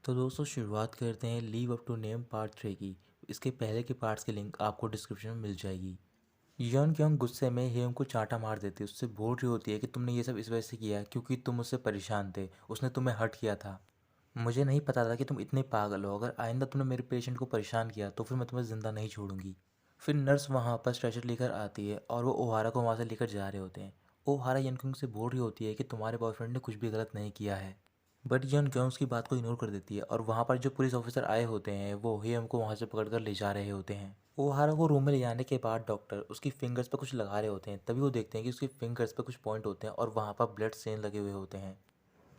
तो दोस्तों शुरुआत करते हैं live up to name part 3 की। इसके पहले के पार्ट्स की लिंक आपको डिस्क्रिप्शन में मिल जाएगी। यन क्योंग गुस्से में हेम को चांटा मार देती है, उससे बोल रही होती है कि तुमने ये सब इस वजह से किया है क्योंकि तुम उससे परेशान थे, उसने तुम्हें हर्ट किया था। मुझे नहीं पता था कि तुम इतने पागल हो, अगर आइंदा तुमने मेरे पेशेंट को परेशान किया तो फिर मैं तुम्हें ज़िंदा नहीं छोड़ूंगी। फिर नर्स वहाँ पर स्ट्रेचर लेकर आती है और वो ओहारा को वहाँ से लेकर जा रहे होते हैं। ओहारा यनकुंग से बोल रही होती है कि तुम्हारे बॉयफ्रेंड ने कुछ भी गलत नहीं किया है, बट यनकुंग उसकी बात को इग्नोर कर देती है और वहाँ पर जो पुलिस ऑफिसर आए होते हैं वो हेम को वहाँ से पकड़ कर ले जा रहे होते हैं। ओहारा को रूम में ले जाने के बाद डॉक्टर उसकी फिंगर्स पर कुछ लगा रहे होते हैं, तभी वो देखते हैं कि उसकी फिंगर्स पर कुछ पॉइंट होते हैं और वहाँ पर ब्लड स्टेन लगे हुए होते हैं।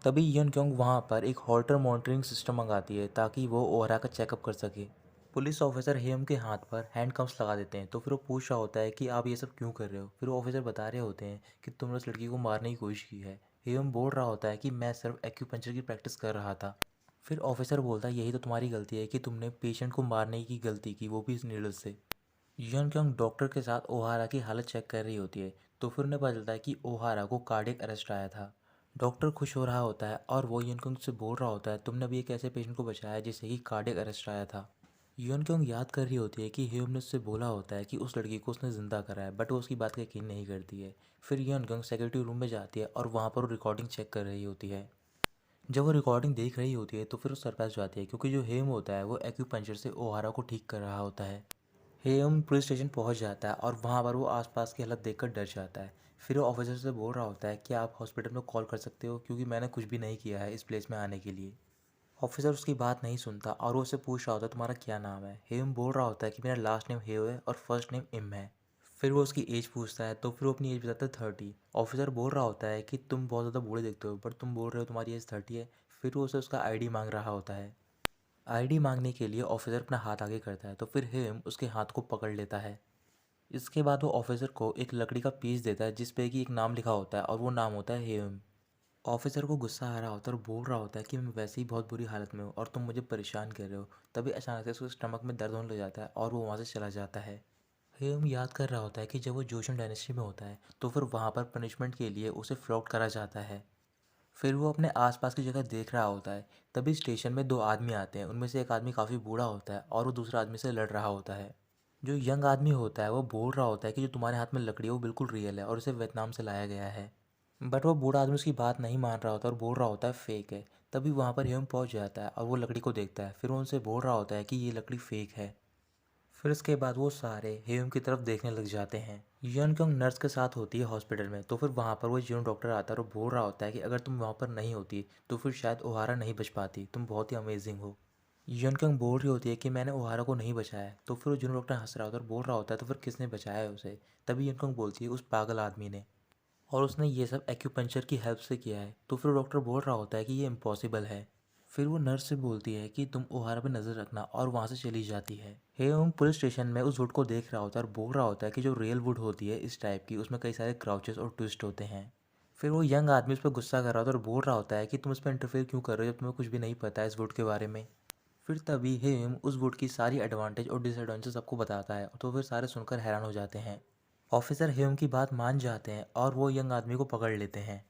तभी यन क्योंग वहाँ पर एक हॉल्टर मॉनिटरिंग सिस्टम मंगाती है ताकि वो ओहरा का चेकअप कर सके। पुलिस ऑफिसर हेम के हाथ पर हैंडकफ्स लगा देते हैं, तो फिर वो पूछ रहा होता है कि आप ये सब क्यों कर रहे हो। फिर वो ऑफिसर बता रहे होते हैं कि तुमने उस लड़की को मारने की कोशिश की है। हेम बोल रहा होता है कि मैं सिर्फ एक्यूपंक्चर की प्रैक्टिस कर रहा था। फिर ऑफिसर बोलता है यही तो तुम्हारी गलती है कि तुमने पेशेंट को मारने की गलती की, वो भी इस नीडल से। यन क्योंग डॉक्टर के साथ ओहारा की हालत चेक कर रही होती है, तो फिर उन्हें पता चलता है कि ओहारा को कार्डियक अरेस्ट आया था। डॉक्टर खुश हो रहा होता है और वो यन क्योंग से बोल रहा होता है तुमने अभी एक ऐसे पेशेंट को बचाया जिसे कि कार्डियक अरेस्ट आया था। यन क्योंग याद कर रही होती है कि ह्यूम ने उससे बोला होता है कि उस लड़की को उसने ज़िंदा करा है, बट वो उसकी बात का यकीन नहीं करती है। फिर यन क्योंग सेक्रेटरी रूम में जाती है और वहाँ पर वो रिकॉर्डिंग चेक कर रही होती है। जब वो रिकॉर्डिंग देख रही होती है तो फिर वो सरप्राइज हो जाती है क्योंकि जो हेम होता है वो एक्यूपंक्चर से ओहारा को ठीक कर रहा होता है। हेम पुलिस स्टेशन पहुंच जाता है और वहां पर वो आसपास की हालत देखकर डर जाता है। फिर वो ऑफिसर से बोल रहा होता है कि आप हॉस्पिटल में कॉल कर सकते हो क्योंकि मैंने कुछ भी नहीं किया है इस प्लेस में आने के लिए। ऑफिसर उसकी बात नहीं सुनता और वो उससे पूछ रहा होता है तुम्हारा क्या नाम है। हेम बोल रहा होता है कि मेरा लास्ट नेम हेव है और फर्स्ट नेम इम है। फिर वो उसकी एज पूछता है तो फिर वो अपनी एज बताता है 30। ऑफिसर बोल रहा होता है कि तुम बहुत ज़्यादा बूढ़े दिखते हो, बट तुम बोल रहे हो तुम्हारी एज 30 है। फिर वो उसे उसका आईडी मांग रहा होता है। आईडी मांगने के लिए ऑफिसर अपना हाथ आगे करता है तो फिर हेम उसके हाथ को पकड़ लेता है। इसके बाद वो ऑफिसर को एक लकड़ी का पीस देता है जिस पे कि एक नाम लिखा होता है और वो नाम होता है हेम। ऑफिसर को गुस्सा आ रहा होता है और बोल रहा होता है कि मैं वैसे ही बहुत बुरी हालत में हूँ और तुम मुझे परेशान कर रहे हो। तभी अचानक से उसके स्टमक में दर्द होने लग जाता है और वो वहाँ से चला जाता है। हेम याद कर रहा होता है कि जब वो जोशन डायनेस्टी में होता है तो फिर वहाँ पर पनिशमेंट के लिए उसे फ्लॉट करा जाता है। फिर वो अपने आसपास की जगह देख रहा होता है। तभी स्टेशन में दो आदमी आते हैं, उनमें से एक आदमी काफ़ी बूढ़ा होता है और वो दूसरा आदमी से लड़ रहा होता है। जो यंग आदमी होता है वो बोल रहा होता है कि जो तुम्हारे हाथ में लकड़ी है वो बिल्कुल रियल है और इसे वियतनाम से लाया गया है। बट वो बूढ़ा आदमी उसकी बात नहीं मान रहा होता और बोल रहा होता है फेक है। तभी वहाँ पर ह्यूम पहुँच जाता है और वो लकड़ी को देखता है। फिर वो उनसे बोल रहा होता है कि ये लकड़ी फेक है। फिर इसके बाद वो सारे ह्यूम की तरफ देखने लग जाते हैं। यन क्योंग नर्स के साथ होती है हॉस्पिटल में, तो फिर वहाँ पर वो जून डॉक्टर आता है और बोल रहा होता है कि अगर तुम वहाँ पर नहीं होती तो फिर शायद ओहारा नहीं बच पाती, तुम बहुत ही अमेजिंग हो। यन क्योंग बोल रही होती है कि मैंने ओहारा को नहीं बचाया है, तो फिर वो जून डॉक्टर हंस रहा होता है और बोल रहा होता है तो फिर किसने बचाया है उसे। तभी यन क्योंग बोलती है उस पागल आदमी ने, और उसने ये सब एक्यूपंक्चर की हेल्प से किया है। तो फिर डॉक्टर बोल रहा होता है कि ये इम्पॉसिबल है। फिर वो नर्स से बोलती है कि तुम ओहारा पे नज़र रखना और वहाँ से चली जाती है। हेयोंग पुलिस स्टेशन में उस वुड को देख रहा होता है और बोल रहा होता है कि जो रियल वुड होती है इस टाइप की, उसमें कई सारे क्राउचेस और ट्विस्ट होते हैं। फिर वो यंग आदमी उस पर गुस्सा कर रहा होता है और बोल रहा होता है कि तुम इस पर इंटरफेयर क्यों कर रहे हो जब तुम्हें कुछ भी नहीं पता है इस वुड के बारे में। फिर तभी हेम उस वुड की सारी एडवांटेज और डिसएडवांटेज सबको बताता है, तो फिर सारे सुनकर हैरान हो जाते हैं। ऑफिसर हेम की बात मान जाते हैं और वो यंग आदमी को पकड़ लेते हैं।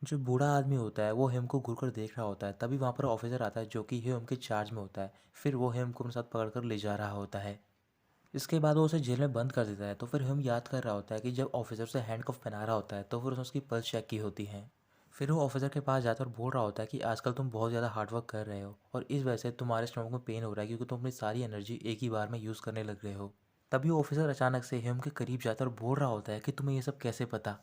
जो बूढ़ा आदमी होता है वो हेम को घूर कर देख रहा होता है। तभी वहाँ पर ऑफिसर आता है जो कि हेम के चार्ज में होता है। फिर वो हेम को अपने साथ पकड़ कर ले जा रहा होता है। इसके बाद वो उसे जेल में बंद कर देता है। तो फिर हेम याद कर रहा होता है कि जब ऑफिसर उसे हैंडकफ पहना रहा होता है तो फिर उसने उसकी पल्स चेक की होती है। फिर वो ऑफिसर के पास जाता है और बोल रहा होता है कि आजकल तुम बहुत ज़्यादा हार्डवर्क कर रहे हो और इस वजह से तुम्हारे स्टमक में पेन हो रहा है क्योंकि तुम अपनी सारी एनर्जी एक ही बार में यूज़ करने लग रहे हो। तभी वो ऑफिसर अचानक से हेम के करीब जाता है और बोल रहा होता है कि तुम्हें ये सब कैसे पता।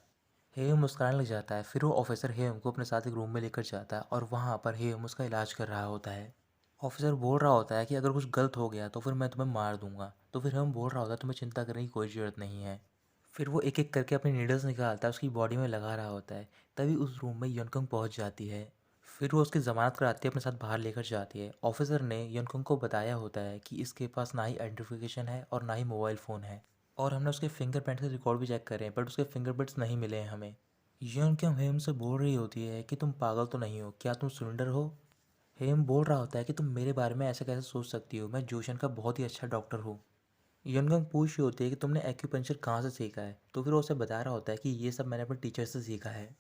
हेम मुस्कुराने लग जाता है। फिर वो ऑफिसर हेम को अपने साथ एक रूम में लेकर जाता है और वहाँ पर हेम उसका इलाज कर रहा होता है। ऑफिसर बोल रहा होता है कि अगर कुछ गलत हो गया तो फिर मैं तुम्हें मार दूंगा। तो फिर हेम बोल रहा होता है तुम्हें चिंता करने की कोई ज़रूरत नहीं है। फिर वो एक एक करके अपनी नीडल्स निकालता है, उसकी बॉडी में लगा रहा होता है। तभी उस रूम में यनकुंग पहुंच जाती है। फिर वो उसकी ज़मानत कराती है, अपने साथ बाहर लेकर जाती है। ऑफिसर ने यनकुंग को बताया होता है कि इसके पास ना ही आइडेंटिफिकेशन है और ना ही मोबाइल फ़ोन है, और हमने उसके फिंगरप्रिंट के रिकॉर्ड भी चेक करे हैं बट उसके फिंगरप्रिंट्स नहीं मिले हैं हमें। यनकुंग हेम से बोल रही होती है कि तुम पागल तो नहीं हो, क्या तुम सुरेंडर हो। हेम बोल रहा होता है कि तुम मेरे बारे में ऐसे कैसे सोच सकती हो, मैं जोशन का बहुत ही अच्छा डॉक्टर हूँ। यनगंग पूछ रही होती है कि तुमने एक्यूपंक्चर कहाँ से सीखा है। तो फिर वो उसे बता रहा होता है कि ये सब मैंने अपने टीचर से सीखा है।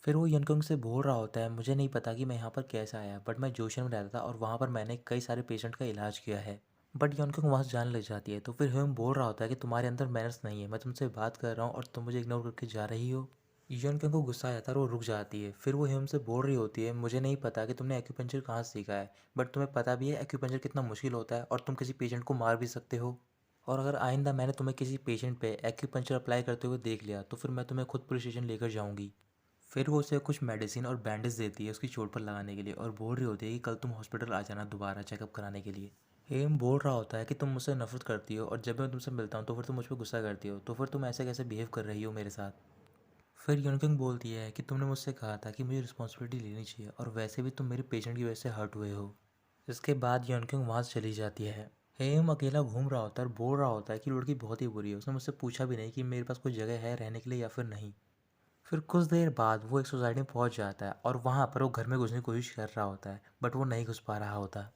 फिर वो यनकुंग से बोल रहा होता है, मुझे नहीं पता कि मैं यहाँ पर कैसे आया, बट मैं जोशन में रहता था और वहाँ पर मैंने कई सारे पेशेंट का इलाज किया है। बट यनकुंग वहाँ से जाने लग जाती है। तो फिर ह्यूम बोल रहा होता है कि तुम्हारे अंदर मैनर्स नहीं है, मैं तुमसे बात कर रहा हूँ और तुम मुझे इग्नोर करके जा रही हो। यनकुंग को गुस्सा आ जाता है और वो रुक जाती है। फिर वो ह्यूम से बोल रही होती है, मुझे नहीं पता कि तुमने एक्यूपंक्चर कहाँ से सीखा है, बट तुम्हें पता भी है एक्यूपंक्चर कितना मुश्किल होता है और तुम किसी पेशेंट को मार भी सकते हो। और अगर आइंदा मैंने तुम्हें किसी पेशेंट पे एक्यूपंक्चर अप्लाई करते हुए देख लिया तो फिर मैं तुम्हें खुद पुलिस स्टेशन लेकर जाऊंगी। फिर वो उसे कुछ मेडिसिन और बैंडेज देती है उसकी चोट पर लगाने के लिए और बोल रही होती है कि कल तुम हॉस्पिटल आ जाना दोबारा चेकअप कराने के लिए। हेम बोल रहा होता है कि तुम मुझसे नफरत करती हो और जब मैं तुमसे मिलता हूँ तो फिर तुम मुझ पर गुस्सा करती हो, तो फिर तुम ऐसे कैसे बिहेव कर रही हो मेरे साथ। फिर यूनकिंग बोलती है कि तुमने मुझसे कहा था कि मुझे रिस्पॉन्सिबिलिटी लेनी चाहिए और वैसे भी तुम मेरे पेशेंट की वजह से हर्ट हुए हो। इसके बाद यूनकिंग वहाँ से चली जाती है। हेम अकेला घूम रहा होता है और बोल रहा होता है कि लड़की बहुत ही बुरी है, उसने मुझसे पूछा भी नहीं कि मेरे पास कोई जगह है रहने के लिए या फिर नहीं। फिर कुछ देर बाद वो एक सोसाइटी में पहुंच जाता है और वहाँ पर वो घर में घुसने की कोशिश कर रहा होता है, बट वो नहीं घुस पा रहा होता।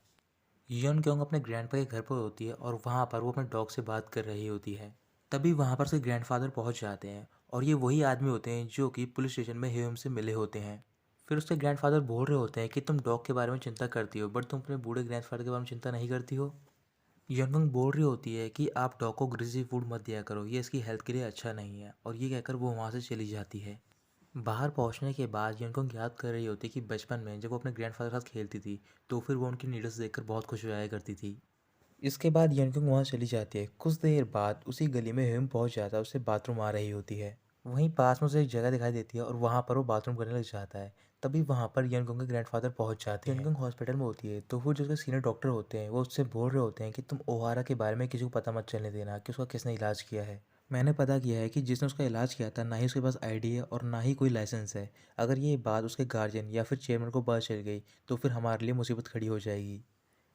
यन क्योंग अपने ग्रैंडपा के घर पर होती है और वहाँ पर वो अपने डॉग से बात कर रही होती है। तभी वहाँ पर उसके ग्रैंडफादर पहुँच जाते हैं और ये वही आदमी होते हैं जो कि पुलिस स्टेशन में हेम से मिले होते हैं। फिर उसके ग्रैंडफादर बोल रहे होते हैं कि तुम डॉग के बारे में चिंता करती हो, बट तुम अपने बूढ़े ग्रैंडफादर के बारे में चिंता नहीं करती हो। यंगंग बोल रही होती है कि आप डॉग को ग्रीसी फूड मत दिया करो, ये इसकी हेल्थ के लिए अच्छा नहीं है, और ये कहकर वो वहाँ से चली जाती है। बाहर पहुंचने के बाद यंगकोंग याद कर रही होती कि बचपन में जब वो अपने ग्रैंडफादर के साथ खेलती थी तो फिर वो उनकी नीडल्स देखकर बहुत खुश हो जाया करती थी। इसके बाद यंगकोंग वहाँ चली जाती है। कुछ देर बाद उसी गली में हेम पहुंच जाता है, उससे बाथरूम आ रही होती है। वहीं पास में उसे एक जगह दिखाई देती है और वहाँ पर वो बाथरूम करने लग जाता है। तभी वहाँ पर यंगकोंग के ग्रैंडफादर पहुंच जाते हैं। यंगकोंग हॉस्पिटल में होती है तो वो जो उसके सीनियर डॉक्टर होते हैं वो उससे बोल रहे होते हैं कि तुम ओहारा के बारे में किसी को पता मत चलने देना कि उसका किसने इलाज किया है। मैंने पता किया है कि जिसने उसका इलाज किया था ना ही उसके पास आईडी है और ना ही कोई लाइसेंस है। अगर ये बात उसके गार्जियन या फिर चेयरमैन को पता चल गई तो फिर हमारे लिए मुसीबत खड़ी हो जाएगी।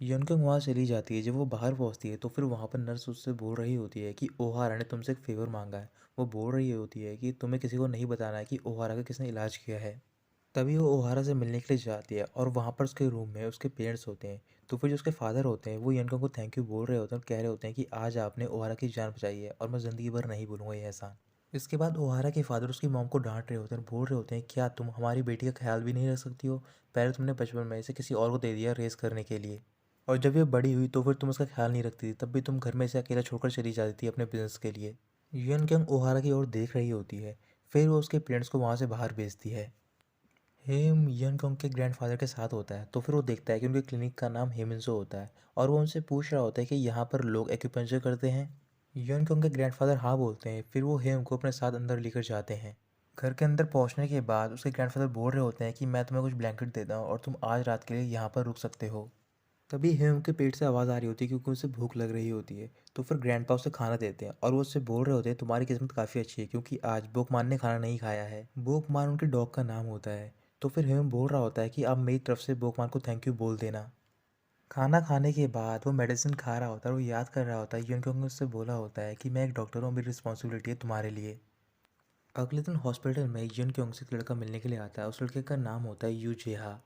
यनकुंग वहाँ चली जाती है। जब वो बाहर पहुँचती है तो फिर वहाँ पर नर्स उससे बोल रही होती है कि ओहारा ने तुमसे एक फ़ेवर मांगा है। वो बोल रही होती है कि तुम्हें किसी को नहीं बताना है कि ओहारा का किसने इलाज किया है। तभी वो ओहारा से मिलने के लिए जाती है और वहाँ पर उसके रूम में उसके पेरेंट्स होते हैं। तो फिर जो उसके फादर होते हैं वो यनकुंग को थैंक यू बोल रहे होते हैं और कह रहे होते हैं कि आज आपने ओहारा की जान बचाई है और मैं ज़िंदगी भर नहीं भूलूंगा ये एहसान। इसके बाद ओहारा के फादर उसकी मॉम को डांट रहे होते हैं और बोल रहे होते हैं, क्या तुम हमारी बेटी का ख्याल भी नहीं रख सकती हो? पहले तुमने बचपन में इसे किसी और को दे दिया रेस करने के लिए, और जब ये बड़ी हुई तो फिर तुम उसका ख्याल नहीं रखती थी, तब भी तुम घर में इसे अकेला छोड़कर चली जाती थी अपने बिजनेस के लिए। यूएन किंग ओहारा की ओर देख रही होती है। फिर वो उसके पेरेंट्स को वहाँ से बाहर भेजती है। हेम यूएन किंग के ग्रैंडफादर के साथ होता है तो फिर वो देखता है कि उनके क्लिनिक का नाम हेमिंसो होता है और वो उनसे पूछ रहा होता है कि यहाँ पर लोग एक्यूपंक्चर करते हैं। यूएन किंग के ग्रैंडफादर हाँ बोलते हैं। फिर वो हेम को अपने साथ अंदर लेकर जाते हैं। घर के अंदर पहुंचने के बाद उसके ग्रैंडफादर बोल रहे होते हैं कि मैं तुम्हें कुछ ब्लैंकेट देता हूँ और तुम आज रात के लिए यहाँ पर रुक सकते हो। तभी हेम के पेट से आवाज़ आ रही होती है क्योंकि उसे भूख लग रही होती है। तो फिर ग्रैंडपा उसे खाना देते हैं और वो उससे बोल रहे होते हैं, तुम्हारी किस्मत काफ़ी अच्छी है क्योंकि आज बोकमान ने खाना नहीं खाया है। बोकमान उनके डॉग का नाम होता है। तो फिर हेम बोल रहा होता है कि आप मेरी तरफ से बोकमान को थैंक यू बोल देना। खाना खाने के बाद वो मेडिसिन खा रहा होता है और वो याद कर रहा होता है यूनकोंग ने उससे बोला होता है कि मैं एक डॉक्टर हूँ, मेरी रिस्पॉन्सिबिलिटी है तुम्हारे लिए। अगले दिन हॉस्पिटल में यूनकोंग से एक लड़का मिलने के लिए आता है। उस लड़के का नाम होता है यू जेहा।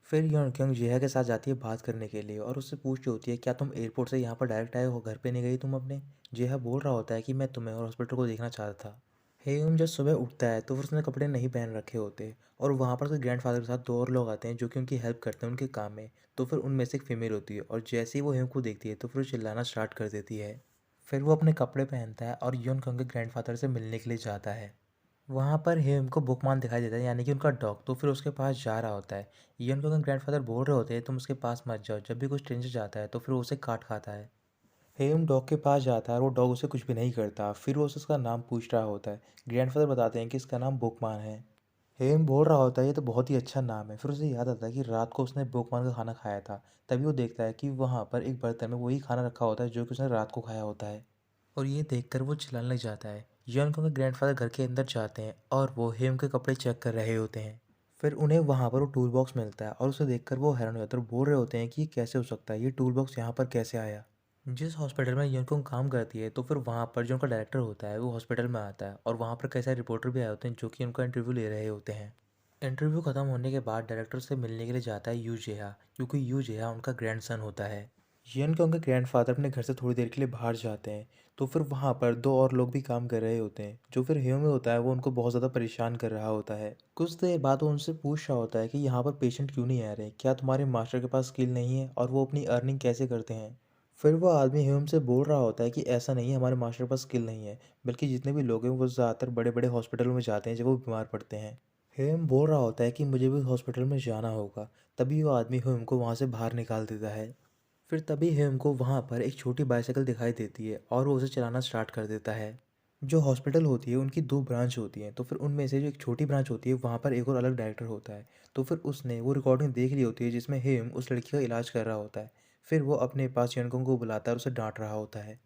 फिर यूनकोंग जेहा के साथ जाती है बात करने के लिए और उससे पूछ रही होती है, क्या तुम एयरपोर्ट से यहाँ पर डायरेक्ट आए हो, घर पे नहीं गई तुम अपने? जेहा बोल रहा होता है कि मैं तुम्हें और हॉस्पिटल को देखना चाहता था। हेयम जब सुबह उठता है तो फिर उसने कपड़े नहीं पहन रखे होते और वहाँ पर उसके ग्रैंडफादर के साथ दो और लोग आते हैं जो कि उनकी हेल्प करते हैं उनके काम में। तो फिर उनमें से एक फीमेल होती है और जैसे ही वो हेम को देखती है तो फिर वो चिल्लाना स्टार्ट कर देती है। फिर वो अपने कपड़े पहनता है और यूनकोंग के ग्रैंडफादर से मिलने के लिए जाता है। वहाँ पर हेम को बुकमान दिखाई देता है, यानी कि उनका डॉग। तो फिर उसके पास जा रहा होता है। यूनकोंग के ग्रैंडफादर बोल रहे होते हैं, तुम उसके पास मत जाओ, जब भी कुछ स्ट्रेंजर जाता है तो फिर वो उसे काट खाता है। हेम डॉग के पास जाता है और वो डॉग उसे कुछ भी नहीं करता। फिर वो उससे उसका नाम पूछ रहा होता है। ग्रैंडफादर बताते हैं कि इसका नाम बुकमान है। हेम बोल रहा होता है, ये तो बहुत ही अच्छा नाम है। फिर उसे याद आता है कि रात को उसने बुकमान का खाना खाया था। तभी वो देखता है कि वहाँ पर एक बर्तन में वही खाना रखा होता है जो कि उसने रात को खाया होता है। और ये देखकर वो चिल्लाने लग जाता है। यॉनकों के ग्रैंडफादर घर के अंदर जाते हैं और वो हेम के कपड़े चेक कर रहे होते हैं। फिर उन्हें वहाँ पर वो टूल बॉक्स मिलता है और उसे देखकर वो हैरान हो जाते हैं और बोल रहे होते हैं कि ये कैसे हो सकता है, ये टूल बॉक्स यहाँ पर कैसे आया। जिस हॉस्पिटल में यॉनकोंग काम करती है तो फिर वहाँ पर जो उनका डायरेक्टर होता है वो हॉस्पिटल में आता है और वहाँ पर कई सारे रिपोर्टर भी आए होते हैं जो कि उनका इंटरव्यू ले रहे होते हैं। इंटरव्यू खत्म होने के बाद डायरेक्टर से मिलने के लिए जाता है यू जेहा, क्योंकि यू जेहा उनका ग्रैंडसन होता है। यन के उनके ग्रैंडफादर अपने घर से थोड़ी देर के लिए बाहर जाते हैं। तो फिर वहाँ पर दो और लोग भी काम कर रहे होते हैं। जो फिर ह्यूम होता है वो उनको बहुत ज़्यादा परेशान कर रहा होता है। कुछ देर बाद वो उनसे पूछ रहा होता है कि यहाँ पर पेशेंट क्यों नहीं आ रहे, क्या तुम्हारे मास्टर के पास स्किल नहीं है और वो अपनी अर्निंग कैसे करते हैं। फिर वो आदमी ह्यूम से बोल रहा होता है कि ऐसा नहीं है, हमारे मास्टर के पास स्किल नहीं है, बल्कि जितने भी लोग हैं वो ज़्यादातर बड़े बड़े हॉस्पिटलों में जाते हैं जब वो बीमार पड़ते हैं। ह्यूम बोल रहा होता है कि मुझे भी हॉस्पिटल में जाना होगा। तभी वो आदमी ह्यूम को वहाँ से बाहर निकाल देता है। फिर तभी हेम को वहाँ पर एक छोटी बाइसाइकिल दिखाई देती है और वो उसे चलाना स्टार्ट कर देता है। जो हॉस्पिटल होती है उनकी दो ब्रांच होती हैं, तो फिर उनमें से जो एक छोटी ब्रांच होती है वहाँ पर एक और अलग डायरेक्टर होता है। तो फिर उसने वो रिकॉर्डिंग देख ली होती है जिसमें हेम उस लड़की का इलाज कर रहा होता है। फिर वो अपने पास यनकुंग को बुलाता है और उसे डांट रहा होता है।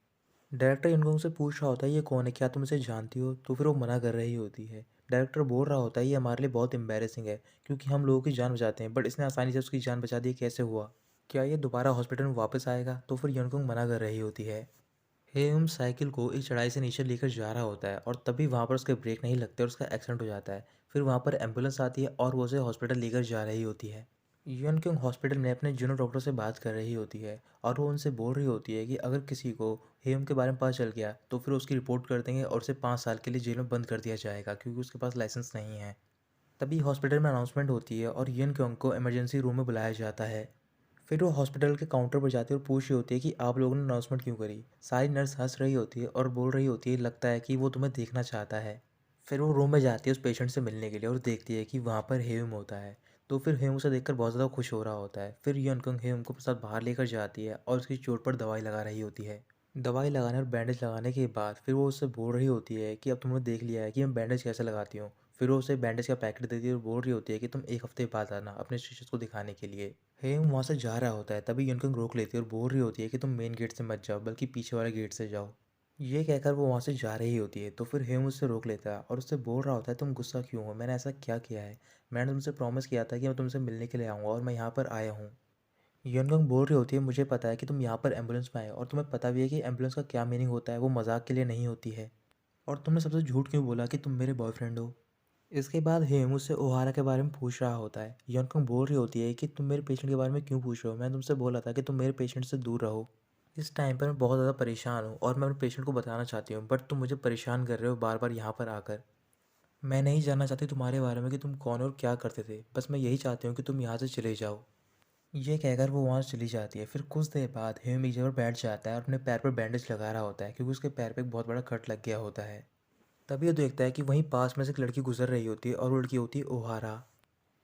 डायरेक्टर यनकुंग से पूछ रहा होता है ये कौन है, क्या तुम इसे जानती हो। तो फिर वो मना कर रही होती है। डायरेक्टर बोल रहा होता है ये हमारे लिए बहुत एम्बेरसिंग है, क्योंकि हम लोगों की जान बचाते हैं बट इसने आसानी से उसकी जान बचा दी, कैसे हुआ, क्या ये दोबारा हॉस्पिटल में वापस आएगा। तो फिर यनकुंग मना कर रही होती है। हेम साइकिल को एक चढ़ाई से नीचे लेकर जा रहा होता है और तभी वहाँ पर उसके ब्रेक नहीं लगते और उसका एक्सीडेंट हो जाता है। फिर वहाँ पर एम्बुलेंस आती है और वो उसे हॉस्पिटल लेकर जा रही होती है। यनकुंग हॉस्पिटल में अपने जूनियर डॉक्टर से बात कर रही होती है और वो उनसे बोल रही होती है कि अगर किसी को हेम के बारे में पता चल गया तो फिर उसकी रिपोर्ट कर देंगे और उसे 5 साल के लिए जेल में बंद कर दिया जाएगा, क्योंकि उसके पास लाइसेंस नहीं है। तभी हॉस्पिटल में अनाउंसमेंट होती है और यनकुंग को इमरजेंसी रूम में बुलाया जाता है। फिर वो हॉस्पिटल के काउंटर पर जाती है और पूछ रही होती है कि आप लोगों ने अनाउंसमेंट क्यों करी। सारी नर्स हंस रही होती है और बोल रही होती है लगता है कि वो तुम्हें देखना चाहता है। फिर वो रूम में जाती है उस पेशेंट से मिलने के लिए और देखती है कि वहाँ पर हेम होता है। तो फिर हेम उसे देखकर बहुत ज़्यादा खुश हो रहा होता है। फिर यनकुंग हेम को साथ बाहर लेकर जाती है और उसकी चोट पर दवाई लगा रही होती है। दवाई लगाने और बैंडेज लगाने के बाद फिर वो उससे बोल रही होती है कि अब तुमने देख लिया है कि मैं बैंडेज कैसे लगाती हूँ। फिर वो उसे बैंडेज का पैकेट देती है और बोल रही होती है कि तुम एक हफ्ते बाद आना अपने शिष्य को दिखाने के लिए। हेम वहाँ से जा रहा होता है तभी यनकुंग रोक लेती है और बोल रही होती है कि तुम मेन गेट से मत जाओ बल्कि पीछे वाले गेट से जाओ। ये कहकर वो वहाँ से जा रही होती है तो फिर हेम उससे रोक लेता है और उससे बोल रहा होता है तुम गुस्सा क्यों हो, मैंने ऐसा क्या किया है। मैंने तुमसे प्रॉमिस किया था कि मैं तुमसे मिलने के लिए आऊँगा और मैं यहाँ पर आया हूँ। यनगंग बोल रही होती है मुझे पता है कि तुम यहाँ पर एम्बुलेंस में आए और तुम्हें पता भी है कि एम्बुलेंस का क्या मीनिंग होता है, वो मजाक के लिए नहीं होती है। और तुमने सबसे झूठ क्यों बोला कि तुम मेरे बॉयफ्रेंड हो। इसके बाद हेम उससे ओहारा के बारे में पूछ रहा होता है। यनगंग बोल रही होती है कि तुम मेरे पेशेंट के बारे में क्यों पूछ रहे हो, मैंने तुमसे बोला था कि तुम मेरे पेशेंट से दूर रहो। इस टाइम पर मैं बहुत ज़्यादा परेशान हूँ और मैं अपने पेशेंट को बताना चाहती हूँ बट तुम मुझे परेशान कर रहे हो बार बार यहाँ पर आकर। मैं नहीं जानना चाहती तुम्हारे बारे में कि तुम कौन और क्या करते थे, बस मैं यही चाहती हूँ कि तुम यहाँ से चले जाओ। ये कहकर वो वहाँ से चली जाती है। फिर कुछ देर बाद हेम एक जगह बैठ जाता है और अपने पैर पर बैंडेज लगा रहा होता है, क्योंकि उसके पैर पे एक बहुत बड़ा कट लग गया होता है। तभी वो देखता है कि वहीं पास में से एक लड़की गुजर रही होती है और वो लड़की होती है ओहारा।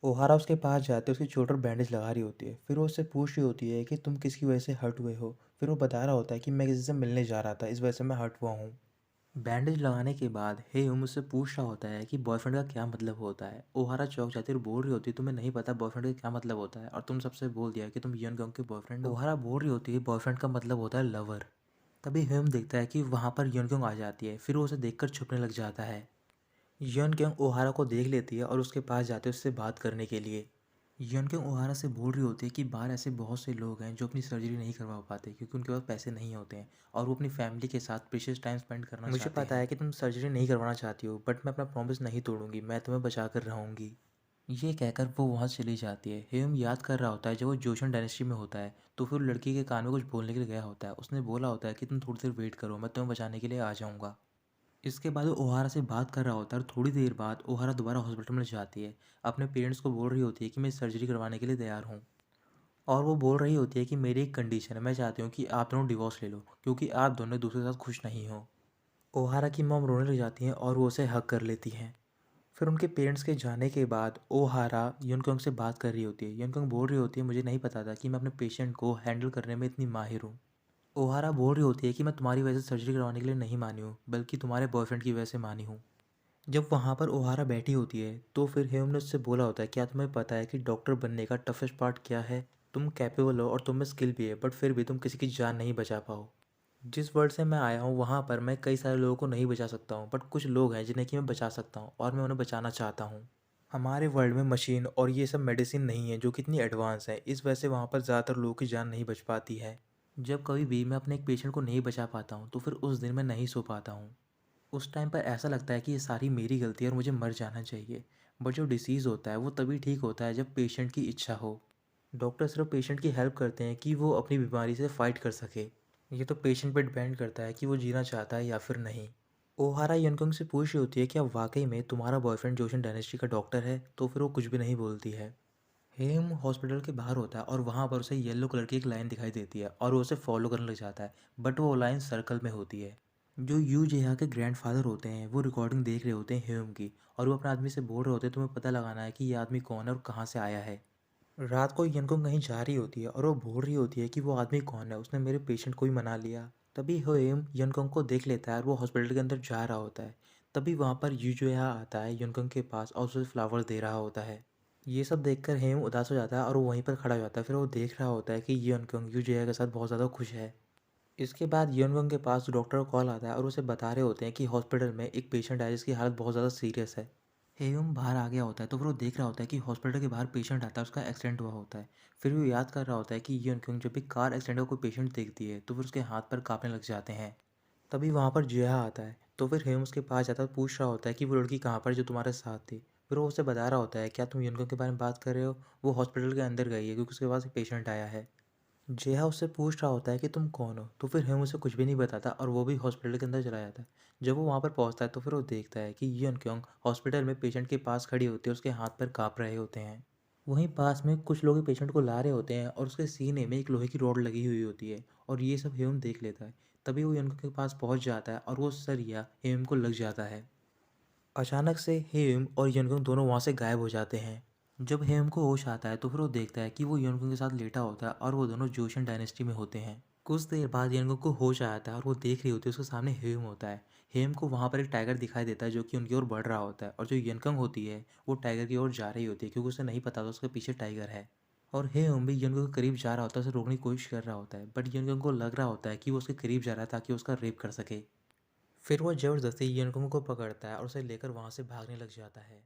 ओहारा उसके पास जाते उसकी चोट पर बैंडेज लगा रही होती है। फिर वो उससे पूछ रही होती है कि तुम किसकी वजह से हर्ट हुए हो। फिर वो बता रहा होता है कि मैं किसी से मिलने जा रहा था, इस वजह से मैं हर्ट हुआ हूँ। बैंडेज लगाने के बाद हेम मुझसे पूछ रहा होता है कि बॉयफ्रेंड का क्या मतलब होता है। ओहारा चौंक जाती है और बोल रही होती है तुम्हें नहीं पता बॉयफ्रेंड का क्या मतलब होता है और तुम सबसे बोल दिया कि तुम यन गंग के बॉयफ्रेंड हो। ओहारा बोल रही होती है बॉयफ्रेंड का मतलब होता है लवर। तभी हेम देखता है कि वहाँ पर यनक्योंग आ जाती है। फिर वो उसे देखकर छुपने लग जाता है। यनक्योंग ओहारा को देख लेती है और उसके पास जाते है उससे बात करने के लिए। यनक्योंग ओहारा से बोल रही होती है कि बाहर ऐसे बहुत से लोग हैं जो अपनी सर्जरी नहीं करवा पाते क्योंकि उनके पास पैसे नहीं होते हैं और वो अपनी फैमिली के साथ प्रीशियस टाइम स्पेंड करना चाहते हैं। मुझे पता है कि तुम सर्जरी नहीं करवाना चाहती हो बट मैं अपना प्रॉमिस नहीं तोड़ूंगी, मैं तुम्हें बचा कर रहूँगी। ये कहकर वो वहाँ से चली जाती है। हेम याद कर रहा होता है जब वो जोशन डायनेस्टी में होता है तो फिर लड़की के कान में कुछ बोलने के लिए गया होता है। उसने बोला होता है कि तुम थोड़ी देर वेट करो, मैं तुम्हें बचाने के लिए आ जाऊँगा। इसके बाद वो ओहारा से बात कर रहा होता है और थोड़ी देर बाद ओहारा दोबारा हॉस्पिटल में जाती है। अपने पेरेंट्स को बोल रही होती है कि मैं सर्जरी करवाने के लिए तैयार हूँ। और वो बोल रही होती है कि मेरी एक कंडीशन है, मैं चाहती हूँ कि आप दोनों डिवोर्स ले लो क्योंकि आप दोनों एक दूसरे के साथ खुश नहीं हो। ओहारा की मॉम रोने लग जाती हैं और वो उसे हग कर लेती हैं। फिर उनके पेरेंट्स के जाने के बाद ओहारा युनकोंग से बात कर रही होती है। युनकोंग बोल रही होती है मुझे नहीं पता था कि मैं अपने पेशेंट को हैंडल करने में इतनी माहिर हूँ। ओहारा बोल रही होती है कि मैं तुम्हारी वजह से सर्जरी करवाने के लिए नहीं मानी हूँ बल्कि तुम्हारे बॉयफ्रेंड की वजह से मानी हूँ। जब वहाँ पर ओहारा बैठी होती है तो फिर हेम ने उससे बोला होता है क्या तुम्हें पता है कि डॉक्टर बनने का टफेस्ट पार्ट क्या है। तुम कैपेबल हो और तुम में स्किल भी है बट फिर भी तुम किसी की जान नहीं बचा पाओ। जिस वर्ल्ड से मैं आया हूँ वहाँ पर मैं कई सारे लोगों को नहीं बचा सकता हूँ बट कुछ लोग हैं जिन्हें कि मैं बचा सकता हूँ और मैं उन्हें बचाना चाहता हूँ। हमारे वर्ल्ड में मशीन और ये सब मेडिसिन नहीं है जो कितनी एडवांस है, इस वजह से वहाँ पर ज़्यादातर लोगों की जान नहीं बच पाती है। जब कभी भी मैं अपने एक पेशेंट को नहीं बचा पाता हूँ तो फिर उस दिन मैं नहीं सो पाता हूँ। उस टाइम पर ऐसा लगता है कि ये सारी मेरी गलती है और मुझे मर जाना चाहिए। बट जो डिसीज़ होता है वो तभी ठीक होता है जब पेशेंट की इच्छा हो। डॉक्टर सिर्फ पेशेंट की हेल्प करते हैं कि वो अपनी बीमारी से फाइट कर सके। ये तो पेशेंट पे डिपेंड करता है कि वो जीना चाहता है या फिर नहीं। ओहारा यनकुंग से पूछ रही होती है क्या वाकई में तुम्हारा बॉयफ्रेंड जोशन डायनेस्टी का डॉक्टर है, तो फिर वो कुछ भी नहीं बोलती है। हेम हॉस्पिटल के बाहर होता है और वहाँ पर उसे येलो कलर की एक लाइन दिखाई देती है और वो उसे फॉलो करने लग जाता है। बट वो लाइन सर्कल में होती है। जो यू जेहा के ग्रैंडफादर होते हैं वो रिकॉर्डिंग देख रहे होते हैं हेम की, और वो अपने आदमी से बोल रहे होते हैं तुम्हें पता लगाना है कि ये आदमी कौन है और कहाँ से आया है। रात को यनकुंग कहीं जा रही होती है और वो बोल रही होती है कि वो आदमी कौन है, उसने मेरे पेशेंट को ही मना लिया। तभी हेम यनकुंग को देख लेता है और वो हॉस्पिटल के अंदर जा रहा होता है। तभी वहाँ पर यू जेहा आता है यनकुंग के पास और उसे फ्लावर्स दे रहा होता है। ये सब देखकर हेम उदास हो जाता है और वो वहीं पर खड़ा हो जाता है। फिर वो देख रहा होता है कि यनकुंग यू जेहा के साथ बहुत ज़्यादा खुश है। इसके बाद यनकुंग के पास डॉक्टर का कॉल आता है और उसे बता रहे होते हैं कि हॉस्पिटल में एक पेशेंट है जिसकी हालत बहुत ज़्यादा सीरियस है। हेयम बाहर आ गया होता है तो फिर वो देख रहा होता है कि हॉस्पिटल के बाहर पेशेंट आता है, उसका एक्सीडेंट हुआ होता है। फिर वो याद कर रहा होता है कि यनकुंग जब भी कार एक्सीडेंट का कोई पेशेंट देखती है तो फिर उसके हाथ पर कांपने लग जाते हैं। तभी वहाँ पर जिया आता है तो फिर हेम उसके पास जाता है, पूछ रहा होता है कि वो लड़की कहाँ पर जो तुम्हारे साथ थी। फिर वो उसे बता रहा होता है क्या तुम यनकुंग के बारे में बात कर रहे हो, वो हॉस्पिटल के अंदर गई है क्योंकि उसके पास एक पेशेंट आया है। जेहा उससे पूछ रहा होता है कि तुम कौन हो, तो फिर हेम उसे कुछ भी नहीं बताता और वो भी हॉस्पिटल के अंदर चला जाता है। जब वो वहाँ पर पहुँचता है तो फिर वो देखता है कि यन क्योंग हॉस्पिटल में पेशेंट के पास खड़ी होती है, उसके हाथ पर काँप रहे होते हैं। वहीं पास में कुछ लोग पेशेंट को ला रहे होते हैं और उसके सीने में एक लोहे की रॉड लगी हुई होती है और ये सब हेम देख लेता है। तभी वो यन के पास पहुँच जाता है और वो सरिया हेम को लग जाता है। अचानक से हेम और यनकुंग दोनों वहाँ से गायब हो जाते हैं। जब हेम को होश आता है तो फिर वो देखता है कि वो यनकुंग के साथ लेटा होता है और वो दोनों जोशन डायनेस्टी में होते हैं। कुछ देर बाद यनकुंग को होश आता है और वो देख रही होती है उसके सामने हेम होता है। हेम को वहाँ पर एक टाइगर दिखाई देता है जो कि उनकी ओर बढ़ रहा होता है, और जो यनकुंग होती है वो टाइगर की ओर जा रही होती है क्योंकि उसे नहीं पता था उसके पीछे टाइगर है। और हेम भी यनकुंग के करीब जा रहा होता है, उसे रोकने की कोशिश कर रहा होता है, बट यनकुंग को लग रहा होता है कि वो उसके करीब जा रहा है ताकि उसका रेप कर सके। फिर वो ज़बरदस्ती यनकुंग को पकड़ता है और उसे लेकर वहाँ से भागने लग जाता है।